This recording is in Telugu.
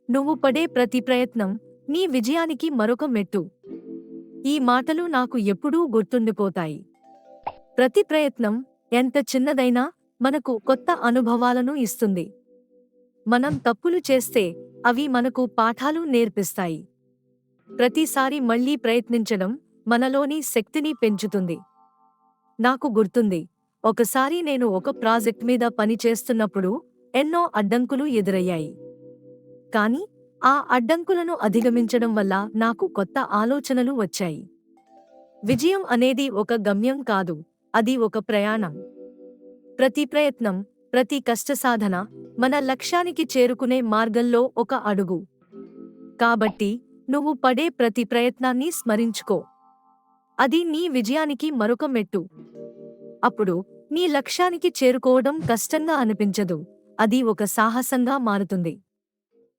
నువ్వు పడే ప్రతి ప్రయత్నం నీ విజయానికి మరొక మెట్టు. ఈ మాటలు నాకు ఎప్పుడూ గుర్తుండిపోతాయి. ప్రతి ప్రయత్నం, ఎంత చిన్నదైనా, మనకు కొత్త అనుభవాలను ఇస్తుంది. మనం తప్పులు చేస్తే అవి మనకు పాఠాలు నేర్పిస్తాయి. ప్రతిసారి మళ్ళీ ప్రయత్నించడం మనలోని శక్తిని పెంచుతుంది. నాకు గుర్తుంది, ఒకసారి నేను ఒక ప్రాజెక్ట్ మీద పని చేస్తున్నప్పుడు ఎన్నో అడ్డంకులు ఎదురయ్యాయి. కానీ ఆ అడ్డంకులను అధిగమించడం వల్ల నాకు కొత్త ఆలోచనలు వచ్చాయి. విజయం అనేది ఒక గమ్యం కాదు, అది ఒక ప్రయాణం. ప్రతి ప్రయత్నం, ప్రతి కష్టసాధన మన లక్ష్యానికి చేరుకునే మార్గంలో ఒక అడుగు. కాబట్టి నువ్వు పడే ప్రతి ప్రయత్నాన్ని స్మరించుకో. అది నీ విజయానికి మరొక మెట్టు. అప్పుడు నీ లక్ష్యానికి చేరుకోవడం కష్టంగా అనిపించదు, అది ఒక సాహసంగా మారుతుంది.